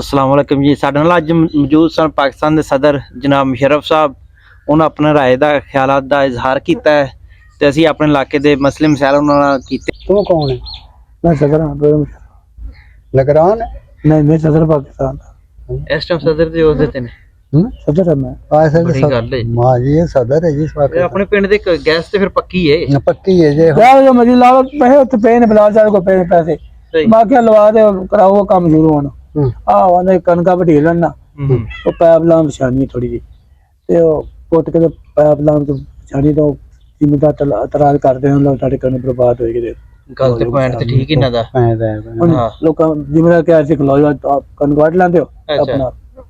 अस्सलाम वालेकुम जी। ਸਾਡੇ ਨਾਲ ਅੱਜ ਮੌਜੂਦ ਸਨ ਪਾਕਿਸਤਾਨ ਦੇ ਸਦਰ ਜਨਾਬ ਮੁਸ਼ਰਫ ਸਾਹਿਬ। ਉਹਨਾਂ ਆਪਣੇ ਰਾਏ ਦਾ ਖਿਆਲਾਤ ਦਾ ਇਜ਼ਹਾਰ ਕੀਤਾ ਹੈ ਤੇ ਅਸੀਂ ਆਪਣੇ ਇਲਾਕੇ ਦੇ ਮਸਲੇ ਮਸਾਇਲ ਉਹਨਾਂ ਨਾਲ ਕੀਤੇ। ਤੂੰ ਕੌਣ ਹੈ? मैं सदर हाँ ਨਿਗਰਾਨ नहीं मैं सदर पाकिस्तान ਇਸ ਟਾਈਮ ਸਦਰ ਦੇ ਉਹਦੇ ਤੇ ਨੇ सदर है मैं ਬੜੀ ਗੱਲ ਹੈ। ਮਾਂ ਜੀ ਇਹ ਸਦਰ ਹੈ ਜੀ ਇਸ ਇਹ ਵਕਤ ਆਪਣੇ ਪਿੰਡ ਦੇ ਗੈਸ ਤੇ ਫਿਰ ਪੱਕੀ ਹੈ। ਪੱਕੀ ਹੈ ਜੇ क्या जो मर्जी ला लो पैसे उत्ते पे ने बिलाल साहब को पे पैसे ਸਹੀ। मैं क्या लवा दे कराओ वो काम शुरू होना आ वाले कनका बटी लेना वो पैप लाम निशानी थोड़ी जी ते वो पुट के पैप लाम तो निशानी तो जिम्मेदार तराज करते हैं लोग साडे कन बर्बाद होएगी दे ਗੱਲ ਤੇ ਪੁਆਇੰਟ ਤੇ ਠੀਕ ਹੀ ਨਾ ਦਾ। ਹਾਂ। लोग जिम्मेदार क्या ऐसे खलो आप कन काट लांदे हो अच्छा। अपना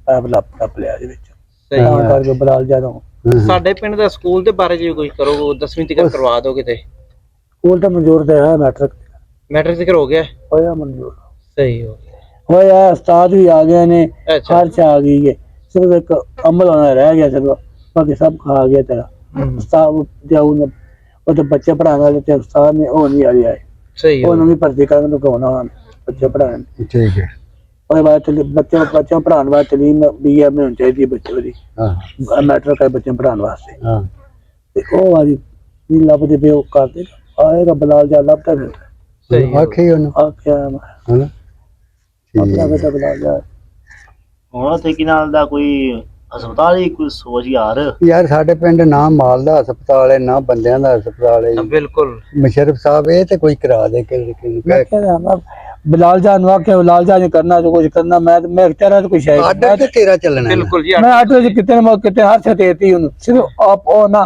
पैप लाप लिया दे विच ਸਹੀ। ਤਾਂ ਕਰਕੇ ਬਿਲਾਲ ਜਾਦਾ ਸਾਡੇ ਪਿੰਡ ਦਾ ਸਕੂਲ ਦੇ ਬਾਰੇ ਜੇ ਕੁਝ ਕਰੋ 10ਵੀਂ ਤੱਕ ਕਰਵਾ ਦੋ ਕਿਤੇ। ਸਕੂਲ ਤਾਂ ਮਨਜ਼ੂਰ ਤੇ ਹੈ ਮੈਟ੍ਰਿਕ ਮੈਟਰ ਜ਼ਿਕਰ ਹੋ ਗਿਆ। ਹੋਇਆ ਮਨਜ਼ੂਰ ਸਹੀ ਹੋ ਗਿਆ। होया उस्ताद भी आ गए ने अच्छा। खर्च आ गई है सिर्फ एक अमल होना रह गया चलो बाकी सब खा गया तेरा उस्ताद जाऊ ने वो तो बच्चे पढ़ाने वाले थे उस्ताद ने वो नहीं आ रहा है ਸਹੀ वो ਹੋ नवी भर्ती करने तो कौन बच्चे पढ़ाने ਠੀਕ ਹੈ और बाद बच्चे पढ़ाने वास्ते तलीम BA में होनी चाहिए बच्चे की ਹਾਂ मैट्रिक है बच्चे पढ़ाने वास्ते ਹਾਂ ते ओ वाली नहीं लभदे पे वो कर दे आएगा बिलाल जा लभदा फिर ਸਹੀ। ਆਖੀ ਉਹਨੂੰ आख्या ਹਨਾ अपना बेटा बिलाल जा ਹੁਣ ਤੇ ਕੀ ਨਾਲ ਦਾ ਕੋਈ ਹਸਪਤਾਲ ਹੀ ਕੋਈ ਸੋਚ ਯਾਰ। ਯਾਰ ਸਾਡੇ ਪਿੰਡ ਨਾ ਮਾਲ ਦਾ ਹਸਪਤਾਲ ਹੈ ਨਾ ਬੰਦਿਆਂ ਦਾ ਹਸਪਤਾਲ ਹੈ। ਬਿਲਕੁਲ। ਮੁਸ਼ਰਫ ਸਾਹਿਬ ਇਹ ਤੇ ਕੋਈ ਕਰਾ ਦੇ ਕਿ मैं कह रहा हूं बिलाल जान वाक्य बिलाल जान करना जो कुछ करना मैं तेरा तो कुछ है ਆਰਡਰ ਤੇ ਤੇਰਾ ਚੱਲਣਾ ਹੈ। ਬਿਲकुल जी। मैं आटो से कितने हर से देती हूं सिर्फ आप ओ ना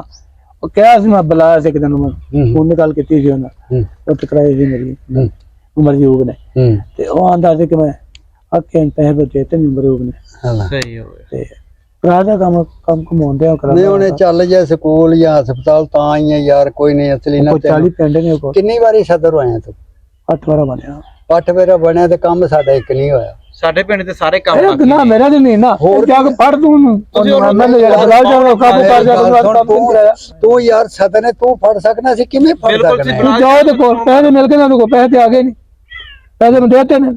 वो क्या से मैं बुलाया से कितने मैं फोन निकाल के ती जो ना वो टकराई थी मेरी उमर जी उगने ते ओ आंदा से कि मैं आके पैसे पे देते नहीं उमर उगने ਹਾਂ ਸਹੀ ਹੋ ਗਿਆ। ते करा काम कमाਉਂਦੇ ਆ ਨਹੀਂ ਉਹਨੇ ਚੱਲ ਜਾ ਸਕੂਲ ਜਾਂ ਹਸਪਤਾਲ ਤਾਂ ਹੀ ਹੈ ਯਾਰ ਕੋਈ ਨਹੀਂ ਅਸਲੀ ਨਾ 40 ਪਿੰਡ ਨੇ ਕੋ ਕਿੰਨੀ ਵਾਰੀ ਸਦਰ ਹੋਇਆ ਤੂੰ 8 ਵਾਰਾ ਬਣਿਆ 8 ਵਾਰ ਬਣਿਆ ਤੇ ਕੰਮ ਸਾਡਾ ਇੱਕ ਨਹੀਂ ਹੋਇਆ। ਸਾਡੇ ਪਿੰਡ ਦੇ ਸਾਰੇ ਕੰਮ ਇਹ ਬਾਕੀ ਨਾ ਨੇ। ਮੇਰਾ ਤੇ ਨਹੀਂ ਨਾ ਹੋਰ ਜਾ ਕੇ ਪੜ ਤੂੰ ਮੈਂ ਬਿਲਾਲ ਜਾਨ ਕਾਬੂ ਕਰ ਜਾ ਕੰਮ ਕਰਾਇਆ ਤੂੰ ਯਾਰ ਸਦਰ ਨੇ ਤੂੰ ਫੜ ਸਕਣਾ ਸੀ ਕਿਵੇਂ ਫੜ ਬਿਲਕੁਲ ਸਕਣਾ ਜੀ। ਹੈ? ਜਾਓ ਤੇ ਕੋਲ ਪੈਸੇ ਮਿਲ ਕੇ ਨਾ ਕੋ ਪੈਸੇ ਤੇ ਆ ਗਏ ਨਹੀਂ ਪੈਸੇ ਮੈਂ ਦੇਤੇ ਨੇ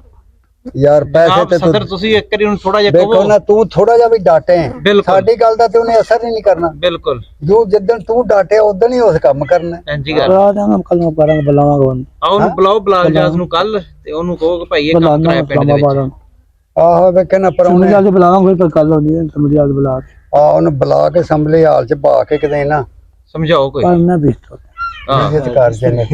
ਯਾਰ ਪੈਸੇ ਜਨਾਬ ਤੇ ਸਦਰ ਤੁਸੀਂ ਇੱਕ ਵਾਰੀ ਉਹਨੂੰ ਥੋੜਾ ਜਿਹਾ ਦੇਖੋ ਕਹੋ। ਨਾ ਤੂੰ ਥੋੜਾ ਜਿਹਾ ਵੀ ਡਾਟੇ ਬਿਲਕੁਲ। ਸਾਡੀ ਗੱਲ ਦਾ ਤੇ ਉਹਨੇ ਅਸਰ ਹੀ ਨਹੀਂ ਕਰਨਾ। ਬਿਲਕੁਲ ਜੋ ਜਿੱਦਣ ਤੂੰ ਡਾਟੇ ਉਦੋਂ ਹੀ ਉਸ ਕੰਮ ਕਰਨਾ। ਇੰਜੀ ਗੱਲ। ਰਾਤ ਨੂੰ ਕੱਲ ਨੂੰ ਕਰਾਂਗੇ ਬੁਲਾਵਾਂਗਾ ਉਹਨੂੰ ਆਓ ਉਹਨੂੰ ਬੁਲਾਓ ਬਿਲਾਲ ਜਾਜ਼ ਨੂੰ ਕੱਲ ਤੇ ਉਹਨੂੰ ਕਹੋ ਕਿ ਭਾਈ ਇਹ ਕੰਮ ਕਰਾਇਆ ਪਿੰਡ ਦੇ ਵਿੱਚ। ਆਹੋ ਵੇਖੇ ਨਾ ਪਰ ਸਮਝ ਉਹਨੇ ਆ ਕੇ ਬੁਲਾਵਾਂਗੇ ਫਿਰ ਕੱਲ ਹੋਣੀ ਹੈ ਸਮਝ ਆ ਕੇ ਬੁਲਾ ਕੇ ਉਹਨੂੰ ਬੁਲਾ ਕੇ ਅਸੈਂਬਲੀ ਹਾਲ ਚ ਪਾ ਕੇ ਕਿਤੇ ਨਾ ਸਮਝਾਓ ਕੋਈ। ਕਰਨਾ ਬਿਸਤ ਹਾਂ ਇੱਜ਼ਤ ਕਰ ਜਨੇ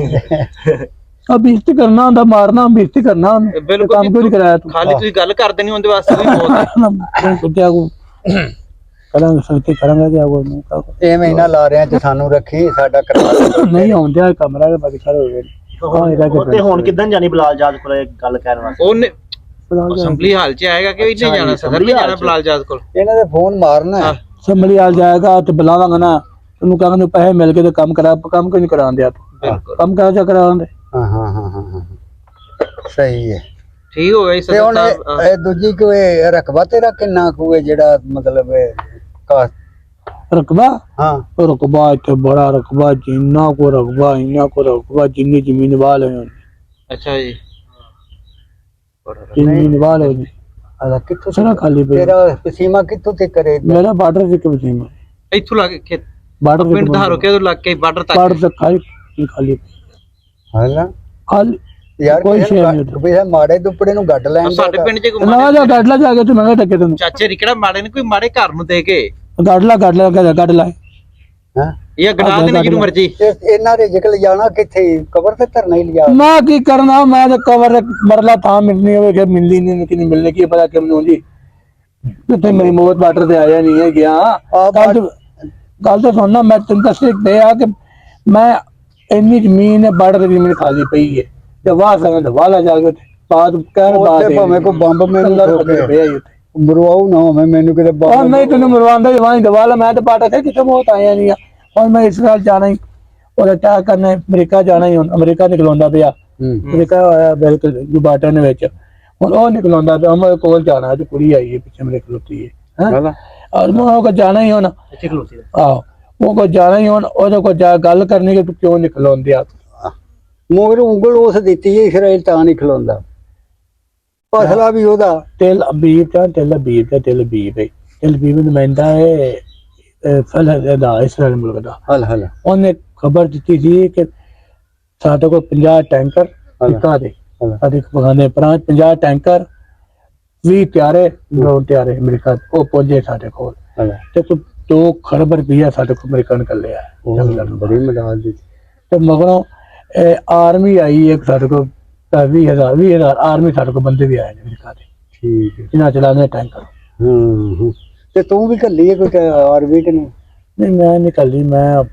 ਆ ਬਿਸਤ ਕਰਨਾ ਹੁੰਦਾ ਮਾਰਨਾ ਬਿਸਤ ਕਰਨਾ ਉਹਨੂੰ ਬਿਲਕੁਲ ਕੰਮ ਕਿਉਂ ਨਹੀਂ ਕਰਾਇਆ ਤੂੰ ਖਾਲੀ ਤੁਸੀਂ ਗੱਲ ਕਰ ਦੇਣੀ ਉਹਦੇ ਵਾਸਤੇ ਵੀ ਬਹੁਤ ਹੈ। ਕੁੱਤਿਆ ਕੋ ਕਰਾਂਗੇ ਸਖਤੀ ਕਰਾਂਗੇ ਤੇ ਆਗੋ ਨੂੰ ਇਹ ਮਹੀਨਾ ਲਾ ਰਿਆਂ ਚ ਸਾਨੂੰ ਰੱਖੀ ਸਾਡਾ ਕਰਵਾ ਦੇ। ਨਹੀਂ ਆਉਂਦਿਆ ਕਮਰਾ ਦੇ ਬਾਕੀ ਸਾਰੇ ਹੋ ਗਏ ਹਾਂ ਇਹਦਾ ਉਹ ਤੇ ਹੁਣ ਕਿਦਾਂ ਜਾਣੀ ਬਿਲਾਲ ਜਾਦ ਕੋਲੇ ਗੱਲ ਕਰਨ ਵਾਸਤੇ। ਉਹਨੇ ਅਸੈਂਬਲੀ ਹਾਲ ਚ ਆਏਗਾ ਕਿ ਇਹਨੇ ਜਾਣਾ ਸਦਰ ਨਹੀਂ ਜਾਣਾ ਬਿਲਾਲ ਜਾਜ਼ ਕੋਲ। ਇਹਨਾਂ ਦੇ ਫੋਨ ਮਾਰਨਾ ਹੈ। ਅਸੈਂਬਲੀ ਹਾਲ ਜਾਏਗਾ ਤੇ ਬੁਲਾਵਾਂਗਾ ਨਾ ਉਹਨੂੰ ਕਹਾਂਗੇ ਪੈਸੇ ਮਿਲ ਕੇ ਤੇ ਕੰਮ ਕਰਾ ਕੰਮ ਕਿਉਂ ਨਹੀਂ ਕਰਾਉਂਦੇ ਆਪ ਬਿਲਕੁਲ ਕੰਮ ਕਰਾ ਜਾ ਕਰਾਉਂਦੇ ਹਾਂ ਹਾਂ ਹਾਂ ਹਾਂ ਹਾਂ ਸਹੀ ਹੈ। ਠੀਕ ਹੋ ਗਿਆ ਜੀ ਤੇ ਸਦਰ ਹੁਣ ਸਾਹਿਬ। ਇਹ ਦੂਜੀ ਕੋਈ ਰਕਬਾ ਤੇਰਾ ਕਿੰਨਾ ਕੁ ਹੈ ਜਿਹੜਾ ਮਤਲਬ ਕਾ ਰਕਬਾ ਹਾਂ ਰਕਬਾ ਇੱਥੇ ਬੜਾ ਰਕਬਾ ਜਿੰਨਾ ਕੋ ਰਕਬਾ ਇੰਨਾ ਕੋ ਰਕਬਾ ਜਿੰਨੀ ਜ਼ਮੀਨ ਵਾਲ ਹੈ ਅੱਛਾ ਜੀ। ਜਿੰਨੀ ਵਾਲ ਹੈ ਜੀ ਆਦਾ ਕਿੱਥੋਂ ਸਾਰਾ ਖਾਲੀ ਪਈ ਤੇਰਾ ਸੀਮਾ ਕਿੱਥੋਂ ਤੇ ਕਰੇ ਮੇਰਾ ਬਾਰਡਰ से ਕਿਵੇਂ ਸੀਮਾ ਇੱਥੋਂ ਲਾ ਕੇ ਖੇਤ ਬਾਰਡਰ ਪਿੰਡ ਦਾ ਰੁਕਿਆ ਤੋਂ ਲੱਗ ਕੇ ਬਾਰਡਰ ਤੱਕ। ਬਾਰਡਰ ਤੱਕ ਖਾਲੀ ਹਾਂ ਖਾਲੀ ਯਾਰ ਕੋਈ ਕੋਈ ਸ਼ੈ ਨਹੀਂ ਵੀ ਮਾੜੇ ਦੁੱਪੜੇ ਨੂੰ ਗੱਡ ਲੈਣ ਸਾਡੇ ਪਿੰਡ ਚ ਕੋਈ ਨਾ ਜਾ ਗੱਡ ਲਾ ਜਾ ਕੇ ਤੂੰ ਮੈਂ ਟੱਕੇ ਤੈਨੂੰ ਚਾਚੇ ਰਿਕੜਾ ਮਾੜੇ ਨੇ ਕੋਈ ਮਾੜੇ ਘਰ ਨੂੰ ਦੇ ਕੇ ਗੱਡ ਲਾ ਗੱਡ ਲਾ ਹਾਂ ਇਹ ਗਨਾ ਦੇ ਜਿਹਨੂੰ ਮਰਜੀ। ਇਹਨਾਂ ਦੇ ਜਿਕਲ ਜਾਣਾ ਕਿੱਥੇ ਕਬਰ ਤੇ ਧਰਨਾ ਹੀ ਲਿਆ ਮੈਂ ਕੀ ਕਰਨਾ ਮੈਂ ਤਾਂ ਕਵਰ ਮਰਲਾ ਥਾਂ ਮਿਲਣੀ ਹੋਵੇ ਕਿ ਮਿਲਦੀ ਨਹੀਂ ਕਿ ਨਹੀਂ ਮਿਲਣੇ ਕੀ ਪਤਾ ਕਿਵੇਂ ਜੀ ਤੇ ਮੇਰੀ ਮੌਤ ਬਾਰਡਰ ਤੇ ਆਇਆ ਨਹੀਂ ਹੈ ਗਿਆ ਗੱਲ ਤਾਂ ਸੁਣਨਾ ਮੈਂ ਤੈਨੂੰ ਦੱਸ ਦੇ ਆ ਕਿ ਮੈਂ ਇੰਨੀ ਜ਼ਮੀਨ ਹੈ ਬਾਰਡਰ ਦੀ ਜ਼ਮੀਨ ਖਾਲੀ ਪਈ ਹੈ ਤੇ ਵਾਹ ਸੰਗ ਵਾਲਾ ਜਾ ਕੇ ਬਾਤ ਕਹਿਣ ਬਾਤ ਉੱਥੇ ਭਾਵੇਂ ਕੋਈ ਬੰਬ ਮੈਨੂੰ ਠੋਕੇ ਮਰਵਾਉ ਨਾ ਹੋਵੇ ਮੈਨੂੰ ਕਿਤੇ और नहीं तूने मरवांदा ही वहीं दबा ला मैं तो पाटा था कितने बहुत आया नहीं और मैं इस साल जाना ही और क्या करना है अमेरिका जाना ही अमेरिका निकलौंदा पिया अमेरिका आया बिल्कुल जो बाटा ने विच हुन ओ निकलौंदा पिया हम कोल जाना है कुड़ी आई है पीछे मेरे खलोती है हैं और मैं को जाना ही होना ਇੱਥੇ ਖਲੋਤੀ ਦਾ हां वो को जाना ही होना और को जा गल करनी कि तू क्यों निकलौंदे आ ਮੋਗਰ ਉਂਗਲ ਉਸ ਦਿੱਤੀ ਹੈ ਇਸਰਾਇਲ ਤਾਂ ਨਹੀਂ ਖਲੋਂਦਾ ਫਸਲਾ ਵੀ ਉਹਦਾ ਤਿਲ ਅਬੀਬ ਦਾ ਤਿਲ ਅਬੀਬ ਦਾ ਤਿਲ ਅਬੀਬ ਹੈ। ਤਿਲ ਅਬੀਬ ਨੁਮਾਇੰਦਾ ਹੈ ਫਲਹ ਦਾ ਇਸਰਾਇਲ ਮੁਲਕ ਦਾ। ਹਲ ਹਲ ਉਹਨੇ ਖਬਰ ਦਿੱਤੀ ਸੀ ਕਿ ਸਾਡੇ ਕੋਲ 50 ਟੈਂਕਰ ਟਿਕਾ ਦੇ ਸਾਡੇ ਬਗਾਨੇ ਪ੍ਰਾਂਤ 50 ਟੈਂਕਰ 20 ਤਿਆਰੇ ਡਰੋਨ ਤਿਆਰੇ ਅਮਰੀਕਾ ਉਹ ਪਹੁੰਚੇ ਸਾਡੇ ਕੋਲ ਤੇ ਕੋਈ 2 ਖਰਬ ਰੁਪਈਆ ਸਾਡੇ ਕੋਲ ਅਮਰੀਕਾ ਨੇ ਕਰ ਲਿਆ ਬੜੀ ਮਦਦ ਦਿੱਤੀ। ਤੇ ਮਗਰੋਂ ਆਰਮੀ ਆਈ ਇੱਕ ਸਾਡੇ ਕੋਲ 20,000 ਆਰਮੀ ਸਾਡੇ ਕੋਲ ਬੰਦੇ ਵੀ ਆਏ ਨੇ ਅਮਰੀਕਾ ਦੇ ਠੀਕ ਹੈ। ਇਹਨਾਂ ਚਲਾਉਂਦੇ ਟੈਂਕਰ। ਤੇ ਤੂੰ ਵੀ ਘੱਲੀ ਹੈ ਕੋਈ ਆਰਮੀ ਕਿ ਨਹੀਂ? ਨਹੀਂ ਮੈਂ ਨਿਕਲੀ ਮੈਂ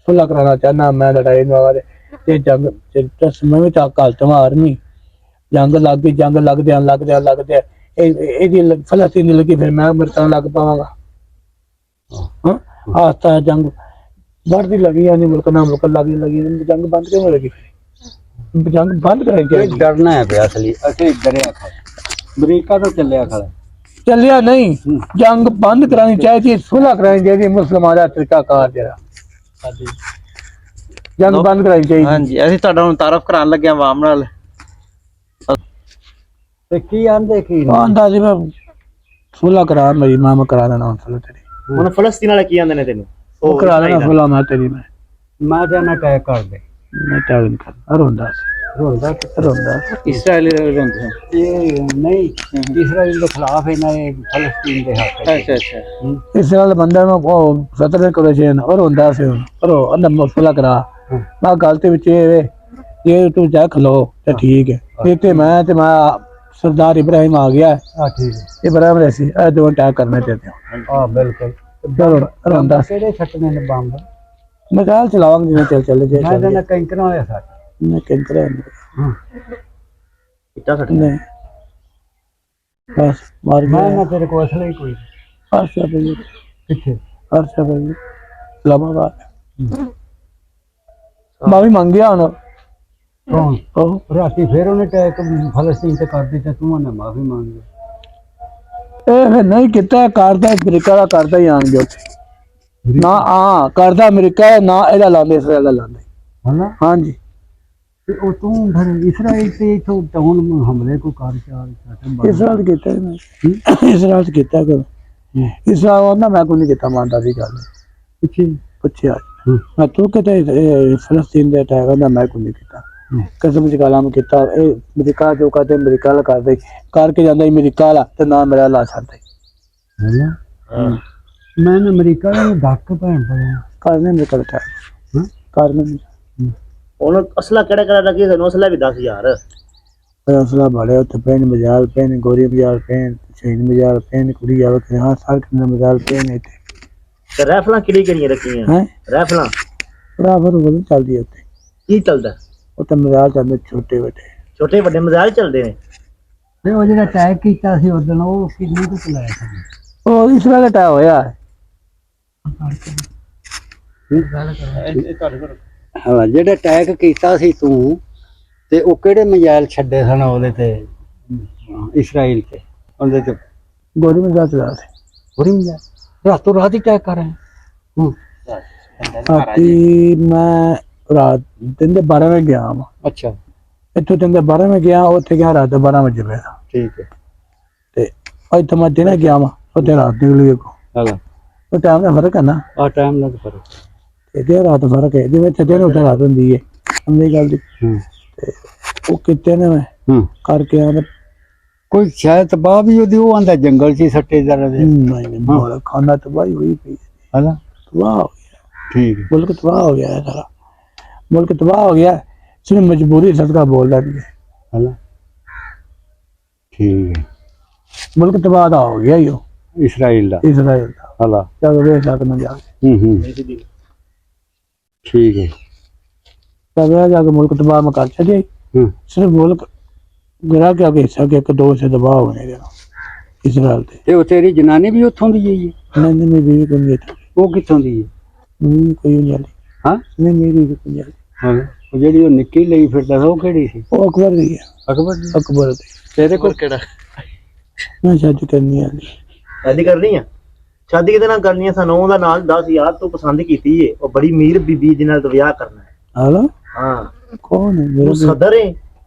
ਸੁਲ੍ਹਾ ਕਰਾਉਣਾ ਚਾਹੁੰਦਾ ਮੈਂ ਲੜਾਈ ਨੂੰ ਤੇ ਜੰਗ ਮੈਂ ਵੀ ਤਾਂ ਘੱਲ ਤੋਂ ਆਰਮੀ ਜੰਗ ਲੱਗ ਗਈ ਜੰਗ ਲੱਗਦੇ ਇਹਦੀ ਫਲਸਤੀਨ ਲੱਗੀ ਫਿਰ ਮੈਂ ਅਮਰੀਕਾ ਲੱਗ ਪਾਵਾਂਗਾ। ਹਾਂ ਆਸਤਾ ਜੰਗ बढ़ती लगी यानी मुल्क ना मुल्क लगी जंग बंद क्यों लगी जंग बंद करेंगे डरना है पे असली असली डरिया खा अमेरिका तो चलिया खड़ा चलिया नहीं जंग बंद करानी चाहिए सुलह करानी चाहिए मुसलमान का तरीका कार जरा जंग बंद करानी चाहिए। हाँ जी ਅਸੀਂ ਤੁਹਾਡਾ ਨੂੰ ਤਾਰਫ ਕਰਾਉਣ ਲੱਗੇ ਆਵਾਮ ਨਾਲ ਤੇ ਕੀ ਆਂਦੇ ਕੀ ਆਂਦਾ ਜੀ ਮੈਂ ਸੁਲਹ ਕਰਾ ਮੇਰੀ ਮਾਂ ਕਰਾ ਦੇਣਾ ਸੁਲਹ ਤੇਰੀ ਹੁਣ ਫਲਸਤੀਨ ਵਾਲੇ ਕੀ ਆਂਦੇ ਨੇ ਤੈਨੂੰ ਉਹ ਕਰਾ ਦੇਣਾ ਸੁਲਹ ਮੈਂ ਤੇਰੀ ਮੈਂ ਜਾਣਾ ਟੈਕ ਕਰ ਦੇ ਮੈਂ ਟੈਗ ਨਹੀਂ ਕਰਦਾ ਰੋਂਦਾ ਰੋਂਦਾ ਰੋਂਦਾ ਇਸਰਾਇਲੀ ਰੋਂਦੇ ਹਨ। ਇਹ ਨਹੀਂ ਇਸਰਾਈਲ ਦੇ ਖਿਲਾਫ ਇਹਨਾਂ ਨੇ ਫਲਸਤੀਨ ਦੇ ਹੱਕ ਅੱਛਾ ਅੱਛਾ ਇਸ ਨਾਲ ਬੰਦਾ ਨੂੰ ਉਹ ਸਤਰ ਕਰੋ ਜੇਨ ਔਰ ਹੁੰਦਾ ਸੀ ਪਰ ਉਹ ਅੰਦਰ ਮਸਲਾ ਕਰਾ ਮੈਂ ਗੱਲ ਤੇ ਵਿੱਚ ਇਹ ਤੂੰ ਜਾ ਖਲੋ ਤੇ ਠੀਕ ਹੈ ਇਹ ਤੇ ਮੈਂ ਸਰਦਾਰ ਇਬਰਾਹਿਮ ਆ ਗਿਆ ਹਾਂ ਠੀਕ ਹੈ ਇਬਰਾਹਿਮ ਰੈਸੀ ਇਹ ਦੋ ਅਟੈਕ ਕਰਨੇ ਚਾਹਤੇ ਹੋ ਹਾਂ ਬਿਲਕੁਲ ਰੋਂਦਾ ਕਿਹੜੇ ਛੱਟਨੇ ਨੇ ਬੰਬ ਮਜ਼ਾਲ ਚਲਾਵਾਂਗੇ ਜਿਵੇਂ ਚੱਲ ਜੇ ਮੈਂ ਜਾਣਾ ਕੈਂਕਰਾਂ ਹੋਇਆ ਸਾ ਮੈਂ ਕਿੰਤਰਾ ਹਾਂ ਇੱਟਾ ਸੱਟ ਨਹੀਂ ਬਸ ਮਾਰ ਮੈਂ ਗਿਆ ਨਾ ਤੇਰੇ ਕੋਲ ਅਸਲੇ ਕੋਈ ਅਰਸ਼ਾ ਭਾਈ ਕਿੱਥੇ ਅਰਸ਼ਾ ਭਾਈ ਇਸਲਾਮਾਬਾਦ ਮੈਂ ਵੀ ਮੰਗਿਆ ਹੁਣ ਕੌਣ ਉਹ ਰਾਤੀ ਫਿਰ ਉਹਨੇ ਟੈਕ ਫਲਸਤੀਨ ਤੇ ਕਰ ਦਿੱਤਾ ਤੂੰ ਉਹਨੇ ਮਾਫੀ ਮੰਗ ਲਈ ਇਹ ਫਿਰ ਨਹੀਂ ਕੀਤਾ ਕਰਦਾ ਅਮਰੀਕਾ ਦਾ ਕਰਦਾ ਹੀ ਆਣਗੇ ਉੱਥੇ ਨਾ ਹਾਂ ਕਰਦਾ ਅਮਰੀਕਾ ਹੈ, ਨਾ ਇਹਦਾ ਲਾਉਂਦੇ ਇਸਰਾਇਲ ਦਾ ਲਾਉਂਦੇ ਹਨਾ ਹਾਂਜੀ ਤੇ ਉਹ ਤੂੰ ਫਿਰ ਇਸਰਾਈਲ ਤੇ ਇਥੋਂ ਟਾਊਨ ਹਮਲੇ ਕੋ ਕਰ ਚਾਰ ਇਸਰਾਇਲ ਕੀਤਾ ਇਸਰਾਇਲ ਕੀਤਾ ਕਰ ਇਸਰਾਇਲ ਉਹਨਾਂ ਮੈਂ ਕੋਈ ਨਹੀਂ ਕੀਤਾ ਮੰਨਦਾ ਸੀ ਗੱਲ ਪਿੱਛੇ ਪੁੱਛਿਆ ਮੈਂ ਤੂੰ ਕਿਤੇ ਫਲਸਤੀਨ ਦੇ ਅਟੈਕ ਦਾ ਮੈਂ ਕੋਈ ਨਹੀਂ ਕੀਤਾ ਕਸਮ ਚ ਕਲਾਮ ਕੀਤਾ ਇਹ ਅਮਰੀਕਾ ਜੋ ਕਰਦੇ ਅਮਰੀਕਾ ਵਾਲਾ ਕਰਦੇ ਕਰਕੇ ਜਾਂਦਾ ਅਮਰੀਕਾ ਵਾਲਾ ਤੇ ਨਾ ਮੇਰਾ ਲਾ ਛੱਡਦੇ ਹੈਨਾ ਮੈਂ ਅਮਰੀਕਾ ਦਾ ਧੱਕ ਭੈਣ ਪਿਆ ਕਰਨੇ ਅਮਰੀਕਾ ਦਾ ਅਟੈਕ ਕਰਨੇ ਹੁਣ ਅਸਲਾ ਕਿਹੜਾ ਲੱਗੀ ਤੈਨੂੰ ਅਸਲਾ ਵੀ 10000 ਫੈਸਲਾ ਬੜੇ ਉੱਤੇ ਪੈਨ ਮਜਾਲ ਪੈਨ ਗੋਰੀ ਮਜਾਲ ਪੈਨ ਸ਼ਹੀਦ ਮਜਾਲ ਪੈਨ ਕੁੜੀ ਆਵੇ ਕਿ ਹਾਂ ਸਾਲ ਕਿੰਨਾ ਮਜਾਲ ਪੈਨ ਇੱਥੇ ਤੇ ਰੈਫਲਾਂ ਕਿਹੜੀਆਂ ਰੱਖੀਆਂ ਹੈ ਰੈਫਲਾਂ ਬਰਾਬਰ ਉਹ ਚੱਲਦੀ ਉੱਤੇ ਕੀ ਚੱਲਦਾ ਉੱਤੇ ਮਜਾਲ ਚੱਲਦੇ ਛੋਟੇ ਵੱਡੇ ਛੋਟੇ ਵੱਡੇ ਮਜ਼ਾਲ ਚੱਲਦੇ ਨੇ ਤੇ ਉਹ ਜਿਹੜਾ ਅਟੈਕ ਕੀਤਾ ਸੀ ਉਦੋਂ ਉਹ ਕਿੰਨੇ ਤੋਂ ਚਲਾਇਆ ਸੀ ਉਹ ਇਸਰਾਇਲ ਦਾ ਅਟੈਕ ਹੋਇਆ ਹਾਂ ਜਿਹੜਾ ਅਟੈਕ ਕੀਤਾ ਸੀ ਤੂੰ ਤੇ ਉਹ ਕਿਹੜੇ ਮਜਾਇਲ ਛੱਡੇ ਸਨ ਉਹਦੇ ਤੇ ਇਸਰਾਈਲ ਤੇ ਉਹਦੇ ਤੇ ਗੋਰੀ ਮਜਾਲ ਚਲਾ ਸੀ ਬੁਰੀ ਮਜਾਇਲ ਰਾਤੋਂ ਰਾਤ ਹੀ ਅਟੈਕ ਕਰ ਰਹੇ ਰਾਤੀ ਮੈਂ ਰਾਤ ਦਿਨ ਦੇ 12 ਵਜੇ ਗਿਆ ਵਾ ਅੱਛਾ ਇੱਥੋਂ ਦਿਨ ਦੇ 12 ਵਜੇ ਗਿਆ ਉੱਥੇ ਗਿਆ ਰਾਤ ਦੇ 12 ਵਜੇ ਪਿਆ ਠੀਕ ਹੈ ਤੇ ਇੱਥੇ ਮੈਂ ਦਿਨੇ ਗਿਆ ਵਾ ਉੱਥੇ ਰਾਤ ਨਿਕਲੀ ਕੋ ਹਲਾ ਉਹ ਟਾਈਮ ਦਾ ਫਰਕ ਹੈ ਨਾ ਆ ਟਾਈਮ ਲੱਗ ਫਰਕ ਤੇ ਦੇ ਰਾਤ ਦਾ ਫਰਕ ਹੈ ਜਿਵੇਂ ਇੱਥੇ ਦਿਨ ਉੱਥੇ ਰਾਤ ਹੁੰਦੀ ਹੈ ਸਮਝੀ ਗੱਲ ਦੀ ਤੇ ਉਹ ਕਿਤੇ ਨੇ ਮੈਂ ਕਰਕੇ ਆ ਕੋਈ ਸ਼ਾਇਦ ਤਬਾਹ ਵੀ ਉਹਦੀ ਉਹ ਆਂਦਾ ਜੰਗਲ 'ਚ ਹੀ ਸੱਟੇ ਜਰਾ ਦੇ ਨਹੀਂ ਮਾੜਾ ਖਾਣਾ ਤਬਾਹੀ ਹੋਈ ਪਈ ਹਲਾ ਤਬਾਹ ਹੋ ਗਿਆ ਠੀਕ ਹੈ ਮੁਲਕ ਤਬਾਹ ਹੋ ਗਿਆ ਸਾਰਾ ਮੁਲਕ ਤਬਾਹ ਹੋ ਗਿਆ ਸਿਰਫ ਮਜਬੂਰੀ ਸਦਕਾ ਬੋਲਦਾ ਨਹੀਂ ਹਲਾ ਠੀਕ ਹੈ ਮੁਲਕ ਤਬਾਹ ਦਾ ਹੋ ਗਿਆ ਉਹ ਇਸਰਾਈਲ ਦਾ ਇਸਰਾਇਲ ਦਾ ਹਲਾ ਚਲੋ ਵੇਖ ਸਕਣਾ ਜਾ ਠੀਕ ਹੈ ਤਬਿਆ ਜਾ ਕੇ ਮੁਲਕ ਤਬਾਹ ਮੈਂ ਕਰ ਛੱਡੇ ਸਿਰਫ ਮੁਲਕ ਗਿਰਾ ਕੇ ਅੱਗੇ ਹਿੱਸਾ ਕਿ ਇੱਕ ਦੋ ਸੇ ਦਬਾਅ ਹੋਣੇ ਦੇਣਾ ਇਸਰਾਇਲ ਤੇ ਤੇ ਉਹ ਤੇਰੀ ਜਨਾਨੀ ਵੀ ਉੱਥੋਂ ਦੀ ਹੈ ਨਹੀਂ ਮੇਰੀ ਬੀਵੀ ਕੋਈ ਨਹੀਂ ਉਹ ਕਿੱਥੋਂ ਦੀ ਹੈ ਕੋਈ ਨਹੀਂ ਹਾਂ ਨਹੀਂ ਮੇਰੀ ਵੀ ਕੋਈ ਨਹੀਂ ਹਾਂ ਉਹ ਜਿਹੜੀ ਉਹ ਨਿੱਕੀ ਲਈ ਫਿਰਦਾ ਸੀ ਉਹ ਕਿਹੜੀ ਸੀ ਉਹ ਅਕਬਰ ਦੀ ਹੈ ਅਕਬਰ ਦੀ ਅਕਬਰ ਦੀ ਤੇਰੇ ਕੋਲ ਕਿਹੜਾ ਮੈਂ ਸ਼ਾਦੀ ਕਰਨੀ ਆ ਸ਼ਾਦੀ ਕਰਨੀ ਆ ਸ਼ਾਦੀ ਕਿਹਦੇ ਨਾਲ ਕਰਨੀ ਆ ਸਾਨੂੰ ਉਹਦਾ ਨਾਲ 10000 ਤੂੰ ਪਸੰਦ ਕੀਤੀ ਏ ਉਹ ਬੜੀ ਅਮੀਰ ਬੀਬੀ ਦੇ ਨਾਲ ਵਿਆਹ ਕਰਨਾ ਹੈ ਹਾਲੋ ਹਾਂ ਕੌਣ ਹੈ ਤੂੰ ਮੇਰਾ ਸਦਰ ਏ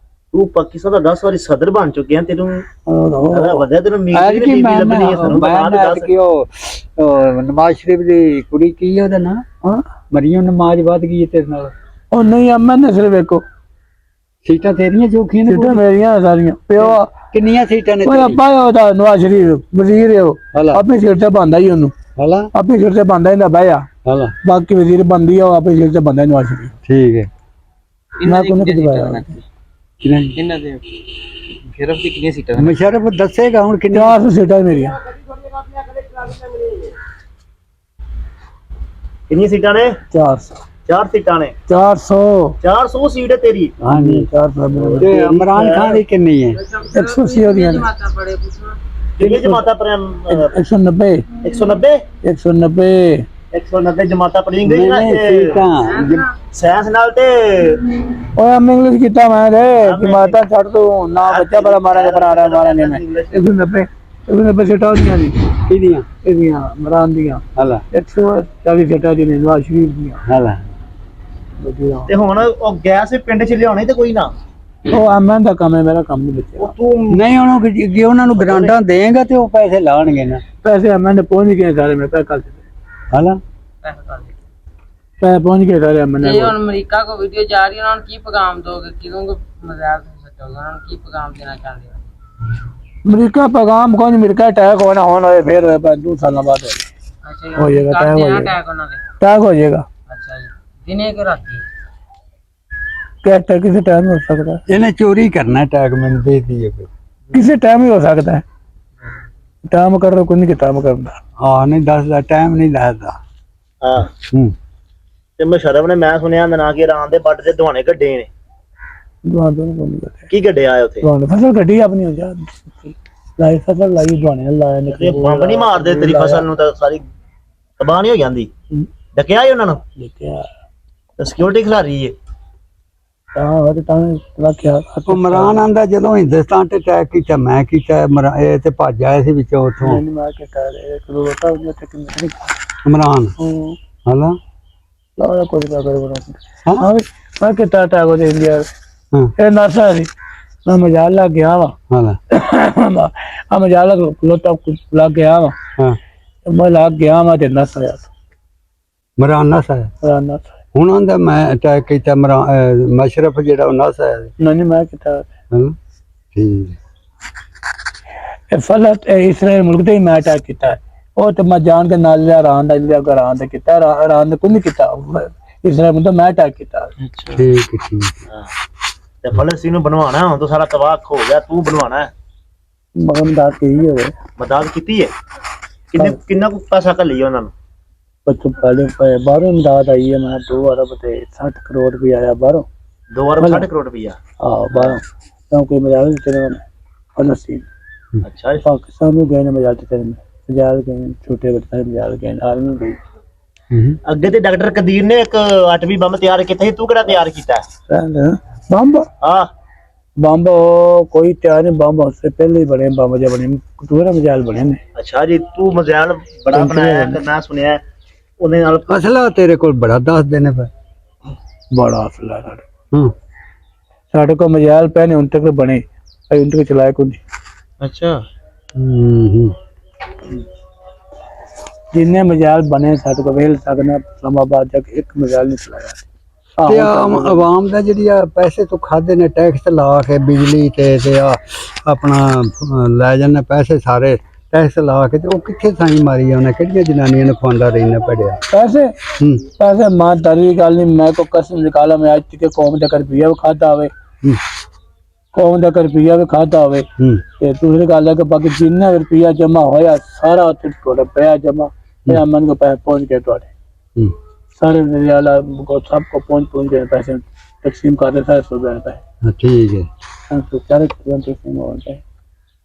ਤੂੰ ਪਾਕਿਸਤਾਨ ਦਾ 10 ਵਾਰੀ ਸਦਰ ਬਣ ਚੁੱਕਿਆ ਤੈਨੂੰ ਉਹ ਵਧਿਆ ਤੈਨੂੰ ਉਮੀਦ ਐਰ ਕੀ ਨਹੀਂ ਮੈਂ ਲੱਭਣੀ ਹੈ ਸਾਨੂੰ ਤਾਂ ਮੈਂ ਦੱਸ ਕਿ ਉਹ ਨਵਾਜ਼ ਸ਼ਰੀਫ ਦੀ ਕੁੜੀ ਕੀ ਹੈ ਉਹਦਾ ਨਾਂ ਹਾਂ ਮਰੀਮ ਨਮਾਜ਼ ਵੱਧ ਗਈ ਹੈ ਤੇਰੇ ਨਾਲ ਉਹ ਨਹੀਂ ਅਮਨ ਨੇ ਸਿਰਫ ਵੇਖੋ ਸੀਟਾਂ ਤੇਰੀਆਂ ਜੋਖੀਆਂ ਨੇ ਸੀਟਾਂ ਮੇਰੀਆਂ ਸਾਰੀਆਂ ਪਿਓ ਕਿੰਨੀਆਂ ਸੀਟਾਂ ਨੇ ਉਹ ਅੱਬਾ ਉਹਦਾ ਨਵਾਜ਼ ਸ਼ਰੀਫ ਵਜ਼ੀਰ ਹੈ ਉਹ ਹਲਾ ਆਪਣੀ ਸੀਟ ਤੇ ਬੰਦਾ ਹੀ ਉਹਨੂੰ ਹਲਾ ਆਪਣੀ ਸੀਟ ਤੇ ਬੰਦਾ ਇਹਦਾ ਬਹਿਆ ਹਲਾ ਬਾਕੀ ਵਜ਼ੀਰ ਬੰਦੀ ਆ ਉਹ ਆਪਣੀ ਸੀਟ ਤੇ ਬੰਦਾ ਨਵਾਜ਼ ਸ਼ਰੀਫ ਠੀਕ ਹੈ ਮੈਂ ਕੋਈ ਨਹੀਂ ਪਾਇਆ ਇਹਨਾਂ ਦੇ ਸ਼ਰਫ ਦੀ ਕਿੰਨੀਆਂ ਸੀਟਾਂ ਨੇ? ਮੁਸ਼ਰਫ ਦੱਸੇਗਾ ਹੁਣ ਕਿੰਨੀ 400 ਸੀਟਾਂ ਮੇਰੀਆਂ ਕਿੰਨੀਆਂ ਸੀਟਾਂ ਨੇ 400 4 ਸੀਟਾਂ ਨੇ 400 ਸੀਟ ਹੈ ਤੇਰੀ ਹਾਂਜੀ 400 ਤੇ ਇਮਰਾਨ ਖਾਨ ਦੀ ਕਿੰਨੀ ਹੈ 180 ਉਹਦੀਆਂ ਨੇ ਕਿੰਨੀਆਂ ਜਮਾਤਾਂ ਪਰ 190 190 190 190 ਜਮਾਤਾਂ ਪੜ੍ਹ ਇੰਗਲਿਸ਼ ਨਾਲ ਸੀਟਾਂ ਸਾਇੰਸ ਨਾਲ ਤੇ ਓਏ ਮੈਂ ਇੰਗਲਿਸ਼ ਕੀਤਾ ਮੈਂ ਤੇ ਜਮਾਤਾਂ ਛੱਡ ਤੂੰ ਨਾ ਬੱਚਾ ਬੜਾ ਮਾਰਾਂਗੇ ਪਰਾਰਾ ਮਾਰਾਂਗੇ ਮੈਂ 190 ਸੀਟਾਂ ਉਹਦੀਆਂ ਨੇ ਕਿਹਦੀਆਂ ਇਹਦੀਆਂ ਮਰਾਨ ਦੀਆਂ ਹਲਾ 140 ਸੀਟਾਂ ਦੀ ਨੇ ਨਵਾਜ਼ ਸ਼ਰੀਫ ਦੀਆਂ ਹਲਾ ਵਧੀਆ ਤੇ ਹੁਣ ਉਹ ਗੈਸ ਪਿੰਡ ਚ ਲਿਆਉਣੀ ਤੇ ਕੋਈ ਨਾ ਉਹ ਅਮਨ ਦਾ ਕੰਮ ਹੈ ਮੇਰਾ ਕੰਮ ਨਹੀਂ ਬੱਚਾ ਉਹ ਤੂੰ ਨਹੀਂ ਉਹਨੂੰ ਜੇ ਉਹਨਾਂ ਨੂੰ ਗਰਾਂਟਾਂ ਦੇਂਗਾ ਤੇ ਉਹ ਪੈਸੇ ਲਾਣਗੇ ਨਾ ਪੈਸੇ ਅਮਨ ਨੇ ਪਹੁੰਚ ਗਏ ਸਾਰੇ ਮੇਰੇ ਪੈਸੇ ਕੱਲ ਹਲਾ ਪੈਸੇ ਪਹੁੰਚ ਗਏ ਸਾਰੇ ਅਮਨ ਨੇ ये और अमेरिका को वीडियो जा रही है उन्होंने की पैगाम दोगे किलों को मजाक से सच्चा उन्होंने की पैगाम देना चाहते हो ਅਮਰੀਕਾ ਪੈਗਾਮ ਕੋਈ ਅਮਰੀਕਾ ਅਟੈਕ ਹੋਣਾ ਹੁਣ ਹੋਏ ਫੇਰ ਹੋਏ ਪਰ 2 ਸਾਲਾਂ ਬਾਅਦ अच्छा हो जाएगा, कर टाइम हो देना जाएगा। अटैक उन्होंने ਅਟੈਕ ਹੋ ਜਾਏਗਾ अच्छा जी दिने के राती ਕਿ ਕਿਸੇ ਟਾਈਮ ਹੋ ਸਕਦਾ ਹੈ ਇਹਨੇ ਚੋਰੀ ਕਰਨਾ ਟੈਗ ਮੈਨੂੰ ਦੇ ਦੀਏ ਕੋਈ ਕਿਸੇ ਟਾਈਮ ਹੀ ਹੋ ਸਕਦਾ ਹੈ ਟਾਈਮ ਕਰ ਰੋ ਕੋਈ ਨਹੀਂ ਕੰਮ ਕਰਦਾ ਹਾਂ ਨਹੀਂ ਦੱਸਦਾ ਟਾਈਮ ਨਹੀਂ ਦੱਸਦਾ ਹਾਂ ਹੂੰ ਤੇ ਮੁਸ਼ਰਫ ਨੇ ਮੈਂ ਸੁਣਿਆ ਨਾ ਕਿ ਇਰਾਨ ਦੇ ਬੱਟ ਦੇ ਦੁਆਣੇ ਗੱਡੇ ਨੇ ਦੁਆਨ ਤੋਂ ਕੋਈ ਨਹੀਂ ਕਰਦਾ ਕੀ ਗੱਡੇ ਆਏ ਉੱਥੇ ਦੁਆਨ ਫਸਲ ਗੱਡੀ ਆਪਣੀ ਹੋ ਜਾ ਲਾਈ ਫਸਲ ਲਾਈ ਦੁਆਨੇ ਲਾਇਆ ਨੇ ਤੇ ਬੰਬ ਨਹੀਂ ਮਾਰਦੇ ਤੇਰੀ ਫਸਲ ਨੂੰ ਤਾਂ ਸਾਰੀ ਤਬਾਹ ਨਹੀਂ ਹੋ ਜਾਂਦੀ ਡਕਿਆ ਹੀ ਉਹਨਾਂ ਨੂੰ ਦੇਖਿਆ ਤੇ ਸਿਕਿਉਰਿਟੀ ਖਿਲਾਰੀ ਏ ਤਾਂ ਉਹ ਤਾਂ ਰੱਖਿਆ ਉਮਰਾਨ ਆਂਦਾ ਜਦੋਂ ਹਿੰਦੁਸਤਾਨ ਤੇ ਅਟੈਕ ਕੀਤਾ ਮੈਂ ਕੀਤਾ ਇਹ ਤੇ ਭੱਜ ਆਏ ਸੀ ਵਿੱਚੋਂ ਉੱਥੋਂ ਨਹੀਂ ਮਾਰ ਕੇ ਟਾਰ ਇੱਕ ਦੋ ਤਾਂ ਉਹਨੇ ਤੇ ਕਿੰਨੇ ਇਮਰਾਨ ਹੂੰ ਹਲਾ ਲਾ ਕੋਈ ਨਾ ਕਰੇ ਬਣਾ ਹਾਂ ਹਾਂ ਮੈਂ ਕਿ ਟਾਟਾ ਕੋ ਦੇ ਇੰਡੀਆ ਹਾਂ ਇਹ ਨਾਸਾ ਸੀ ਮੈਂ ਮਜਾਲ ਲੱਗ ਗਿਆ ਵਾ ਹਲਾ ਆ ਮਜਾਲ ਲੋਟਾ ਲੱਗ ਗਿਆ ਵਾ ਹਾਂ ਮੈਂ ਲੱਗ ਗਿਆ ਮੈਂ ਤੇ ਨਸ ਆਇਆ ਇਮਰਾਨ ਨਾ ਸਾਇਆ ਨਸ ਹੁਣ ਆਂਦਾ ਮੈਂ ਅਟੈਕ ਕੀਤਾ ਮਸ਼ਰਫ ਜਿਹੜਾ ਉਹ ਨਾ ਸਾਇਆ ਨਹੀਂ ਮੈਂ ਕਿਤਾ ਹਲਾ ਠੀਕ ਇਹ ਫਲਤ ਇਸਰਾਇਲ ਮੁਲਕ ਤੇ ਹੀ ਮੈਂ ਅਟੈਕ ਕੀਤਾ ਉਹ ਤੇ ਮੈਂ ਜਾਣ ਕੇ ਨਾਲ ਲਿਆ ਰਾਂ ਦਾ ਲਿਆ ਘਰਾਂ ਦਾ ਕੀਤਾ ਰਾਂ ਨੇ ਕੋਈ ਨਹੀਂ ਕੀਤਾ ਇਸਰਾਇਲ ਮੁਲਕ ਮੈਂ ਅਟੈਕ ਕੀਤਾ ਠੀਕ ਠੀਕ ਤੇ ਫਲਸਤੀਨ ਨੂੰ ਬਣਵਾਣਾ ਹੁਣ ਤਾਂ ਸਾਰਾ ਤਬਾਹ ਹੋ ਗਿਆ ਤੂੰ ਬਣਵਾਣਾ ਮਗਨ ਦਾ ਕੀ ਹੋਵੇ ਮਦਦ ਕੀਤੀ ਹੈ ਕਿੰਨਾ ਕੁ ਪੈਸਾ ਘੱਲੀ ਉਹਨਾਂ ਨੂੰ ਬੱਚੂ ਪਹਿਲੇ ਬਾਹਰੋਂ ਮਦਦ ਆਈ ਹੈ ਮੈਂ 2 ਅਰਬ ਤੇ 60 ਕਰੋੜ ਵੀ ਆਇਆ ਬਾਹਰੋਂ 2 ਅਰਬ 60 ਕਰੋੜ ਰੁਪਇਆ ਬਾਹਰੋਂ ਕਿਉਂਕਿ ਮਜਾਲ ਤੇ ਫਲਸਤੀਨ ਅੱਛਾ ਪਾਕਿਸਤਾਨ ਨੂੰ ਗਏ ਨੇ ਮਜਾਲ ਤੇ ਮਜਾਲ ਗਏ ਛੋਟੇ ਬੱਚੇ ਮਜਾਲ ਗਏ ਆਰਮੀ ਗਈ ਅੱਗੇ ਤੇ ਡਾਕਟਰ ਕਦੀਰ ਨੇ ਇੱਕ ਆਟਮੀ ਬੰਬ ਤਿਆਰ ਕੀਤਾ ਸੀ ਤੂੰ ਕਿਹੜਾ ਤਿਆਰ ਕੀਤਾ ਬੰਬ ਆ ਬੰਬ ਕੋਈ ਤਿਆਰ ਨਹੀਂ ਬੰਬ ਉਸ ਤੋਂ ਪਹਿਲੇ ਹੀ ਬਣੇ ਬੰਬ ਜੇ ਬਣੇ ਕਤੂਰਾ ਮਜਾਲ ਬਣੇ ਨੇ ਅੱਛਾ ਜੀ ਤੂੰ ਮਜ਼ਾਲ ਬੜਾ ਬਣਾਇਆ ਤੇ ਮੈਂ ਸੁਣਿਆ ਉਹਦੇ ਨਾਲ ਅਸਲਾ ਤੇਰੇ ਕੋਲ ਬੜਾ ਦੱਸਦੇ ਨੇ ਫਿਰ ਬੜਾ ਅਸਲਾ ਸਾਡੇ ਹੂੰ ਸਾਡੇ ਕੋਲ ਮਜਾਲ ਪਹਿਨੇ ਹੁਣ ਤੱਕ ਬਣੇ ਅਜੇ ਹੁਣ ਤੱਕ ਚਲਾਇਆ ਕੋਈ ਨਹੀਂ ਅੱਛਾ ਹੂੰ ਜਿੰਨੇ ਮਜਾਲ ਬਣੇ ਸਾਡੇ ਕੋਲ ਵੇਲ ਸਕਣਾ ਇਸਲਾਮਾਬਾਦ ਜਾ ਕੇ ਇੱਕ ਮਜਾਲ ਨਹੀਂ ਚਲਾਇਆ ਤੇ ਆਵਾਮ ਦਾ ਜਿਹੜੀ ਆ ਪੈਸੇ ਤੋਂ ਖਾਦੇ ਨੇ ਟੈਕਸ ਲਾ ਕੇ ਬਿਜਲੀ ਤੇ ਆ ਆਪਣਾ ਲੈ ਜਾਂਦੇ ਪੈਸੇ ਸਾਰੇ ਟੈਕਸ ਲਾ ਕੇ ਤੇ ਉਹ ਕਿੱਥੇ ਸਾਈ ਮਾਰੀ ਆ ਉਹਨੇ ਕਿਹੜੀਆਂ ਜਨਾਨੀਆਂ ਨੂੰ ਖਵਾਉਂਦਾ ਰਹਿਣਾ ਪੜਿਆ पैसे ਹੂੰ पैसे मां तारी गल नहीं मैं को कसम निकाला मैं आज तक कौम का रुपया भी खाता होवे ਹੂੰ कौम का रुपया भी खाता होवे ਹੂੰ ते दूसरी गल है कि बाकी जिन्ना रुपया जमा होया सारा उत्थे थोड़ा पिया जमा ते अमन को पैसे पहुंच गए थोड़े ਹੂੰ सारे रियाला को सबको पहुंच गए पैसे तकसीम कर दे सारे रुपए पैसे ਹਾਂ, ਠੀਕ ਹੈ सारे तकसीम हो गए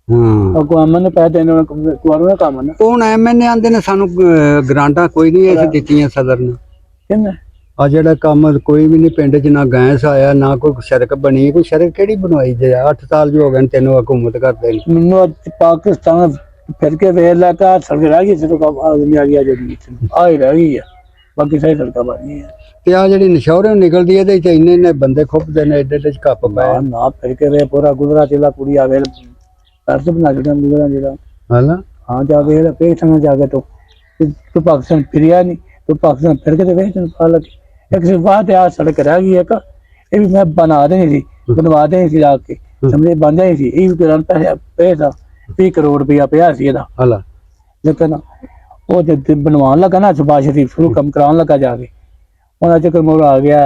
ਹਾਂ और को अमन ने पैसे देने को और काम है ना ਹੁਣ ਐਮਐਨਏ ਆਂਦੇ ਨੇ ਸਾਨੂੰ ਗ੍ਰਾਂਟਾਂ ਕੋਈ ਨਹੀਂ ਐਸੀ ਦਿੱਤੀਆਂ ਸਦਰ ਨੇ किन्ने ਆ ਜਿਹੜਾ ਕੰਮ ਕੋਈ ਵੀ ਨਹੀਂ ਪਿੰਡ 'ਚ ਨਾ ਗੈਸ ਆਇਆ ਨਾ ਕੋਈ ਸੜਕ ਬਣੀ ਕੋਈ ਸੜਕ ਕਿਹੜੀ ਬਣਵਾਈ ਜੇ 8 ਸਾਲ ਜੋ ਹੋ ਗਏ ਨੇ ਤੈਨੂੰ ਹਕੂਮਤ ਕਰਦੇ ਨੇ ਮੈਨੂੰ ਪਾਕਿस्तान फिर के वेला का सड़क रह गई सिर्फ आदमी आ गया जो आई रह गई है ਬਾਕੀ ਸਾਰੀ ਸੜਕਾਂ ਬਣੀਆਂ ਤੇ ਆ ਜਿਹੜੀ ਨਸ਼ੌਰੇ ਨਿਕਲਦੀ ਇਹਦੇ ਚ ਇੰਨੇ ਬੰਦੇ ਖੁੱਪਦੇ ਨੇ ਏਡੇ ਏਡੇ ਚ ਕੱਪ ਪਏ ਨਾ ਨਾ ਫਿਰ ਕੇ ਵੇ ਪੂਰਾ ਗੁਜਰਾ ਚੇਲਾ ਕੁੜੀ ਆਵੇ ਪੈਸੇ ਬਣਾ ਕੇ ਦਮ ਗੁਜਰਾ ਜਿਹੜਾ ਹਨਾ हाँ जाके पेशना जाके तो पाकिस्तान फिरिया नहीं तो पाकिस्तान फिर के वे पता लगे एक सिर्फ बात यार सड़क रह गई एक ये भी मैं बना देनी थी बनवा देनी थी जाके समझे बन जानी थी ये भी पैसा पैसा 20 करोड़ रुपया पिया सी ਇਹਦਾ ਹਲਾ लेकिन वो जब बनवान लगा ना सुभाष शरीफ शुरू कम कराने लगा जाके ਉਹਨਾਂ ਚੱਕਰ ਮੋੜ ਆ ਗਿਆ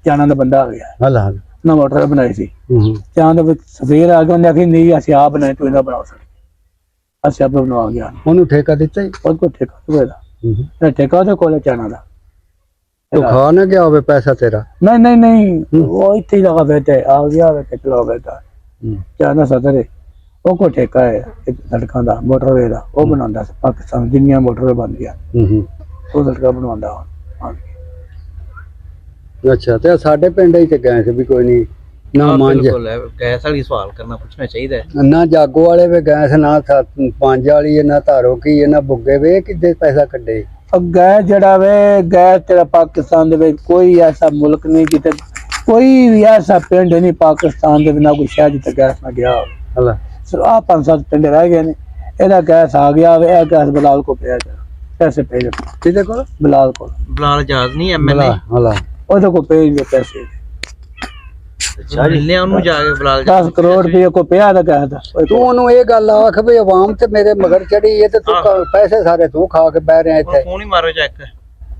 ਚਾਣਾ ਦਾ ਬੰਦਾ ਆ ਗਿਆ ਹਲਾ ਹਲਾ ਨਾ ਮੋਟਰ ਬਣਾਈ ਸੀ ਹੂੰ ਚਾਣ ਦੇ ਵਿੱਚ ਸਵੇਰ ਆ ਗਿਆ ਉਹਨੇ ਆਖੀ ਨਹੀਂ ਅਸੀਂ ਆਪ ਬਣਾਏ ਤੂੰ ਇਹਦਾ ਬਣਾ ਸਕਦੇ ਅਸੀਂ ਆਪ ਬਣਵਾ ਗਿਆ ਉਹਨੂੰ ਠੇਕਾ ਦਿੱਤਾ ਹੀ और को ठेका तो देदा ਹੂੰ ठेका तो कोले चाना दा ਤੂੰ ਖਾ ਨਾ ਗਿਆ ਹੋਵੇ ਪੈਸਾ ਤੇਰਾ नहीं नहीं नहीं वो इतने ही लगा बैठे आ गया वे कितना बैठा चाना सदर है वो को ठेका है एक लड़का दा मोटरवे दा वो बनांदा पाकिस्तान दुनिया मोटरवे बन गया ਹੂੰ वो लड़का बनवांदा ਅੱਛਾ ਤੇ ਸਾਡੇ ਪਿੰਡ ਹੀ ਤੇ ਗਏ ਸੀ ਵੀ ਕੋਈ ਨਹੀਂ ਨਾ ਮੰਝ ਬਿਲਕੁਲ ਹੈ, ਗੈਸ ਵਾਲੀ ਸਵਾਲ ਕਰਨਾ ਪੁੱਛਣਾ ਚਾਹੀਦਾ ਹੈ। ਨਾ ਜਾਗੋ ਵਾਲੇ ਵੀ ਗਏ ਸੀ ਨਾ ਪੰਜ ਵਾਲੀ ਹੈ, ਨਾ ਧਾਰੋ ਕੀ ਹੈ, ਨਾ ਬੁੱਗੇ ਵੇ ਇਹ ਕਿੱਦੇ ਪੈਸਾ ਕੱਢੇ अब गए जड़ा वे गए तेरा पाकिस्तान दे कोई ऐसा मुल्क नहीं जिते कोई भी ऐसा पिंड नहीं पाकिस्तान दे ना कोई शहर जिते गैस ना गया ਹਲਾ सिर्फ आ 5-7 पिंड रह गए ने एदा गैस आ गया वे ए गैस बिलाल को पे पैसे पे ਕਿਹਦੇ ਕੋਲ बिलाल को ਬਲਾਲ ਜਾਜ਼ ਨਹੀਂ ਐਮਐਲਏ ਹਲਾ ओदे को पे पैसे ਅੱਛਾ ਮਿਲਿਆ ਉਹਨੂੰ ਜਾ ਕੇ ਬਲਾਲ 10 करोड़ रुपये को पे दा गैस दा ਤੂੰ ਉਹਨੂੰ ਇਹ ਗੱਲ ਆਖ ਵੀ ਆਵਾਮ ਤੇ ਮੇਰੇ ਮਗਰ ਚੜੀ ਹੈ ਤੇ ਤੂੰ ਪੈਸੇ ਸਾਰੇ ਤੂੰ ਖਾ ਕੇ ਬਹਿ ਰਿਹਾ ਇੱਥੇ ਫੋਨ ਹੀ ਮਾਰੋ ਚੈੱਕ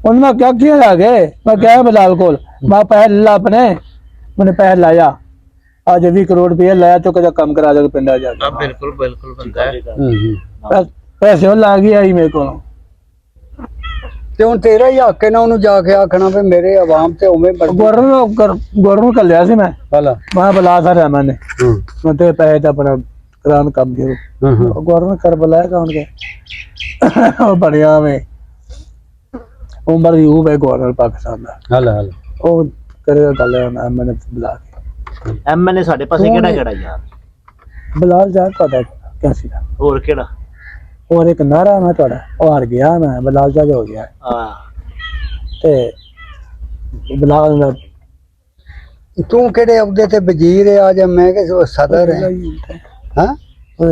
उनमें क्या किया लगे मैं गया बिलाल को मैं पैसे ला अपने मैंने पैसे लाया आज 20 करोड़ रुपये लाया तो कदा कम करा दे पिंडा ਆ जाके ਬਿਲਕੁਲ ਬਿਲकुल ਬੰਦਾ ਹੈ पैसे ला गया ही मेरे को ਤੇ ਹੁਣ ਤੇਰਾ ਹੀ ਹੱਕ ਹੈ ਨਾ ਉਹਨੂੰ ਜਾ ਕੇ ਆਖਣਾ ਵੀ ਮੇਰੇ ਆਵਾਮ ਤੇ ਉਵੇਂ ਬਣ गवर्नर कर लिया सी मैं ਹਲਾ मैं बुला सा रहा मैंने ਹੂੰ मैं तो पैसे तो अपना करान कम करो ਹੂੰ ਹੂੰ गवर्नर कर बुलाएगा उनके बढ़िया में उम्र यूब है गवर्नर पाकिस्तान का ਹਲਾ ਹਲਾ वो करेगा गल मैंने बुला के ਐਮਐਨਏ ਸਾਡੇ ਪਾਸੇ ਕਿਹੜਾ ਕਿਹੜਾ ਯਾਰ बिलाल जा पता क्या सी ਹੋਰ ਕਿਹੜਾ और एक नारा मैं थोड़ा वो हार गया मैं बिलाल जा हो गया ਹਾਂ ते बिलाल ने ਤੂੰ ਕਿਹੜੇ ਅਹੁਦੇ ਤੇ ਵਜ਼ੀਰ ਹੈ ਆ ਜਾਂ ਮੈਂ ਕਿ ਸਦਰ ਹੈ ਹਾਂ वो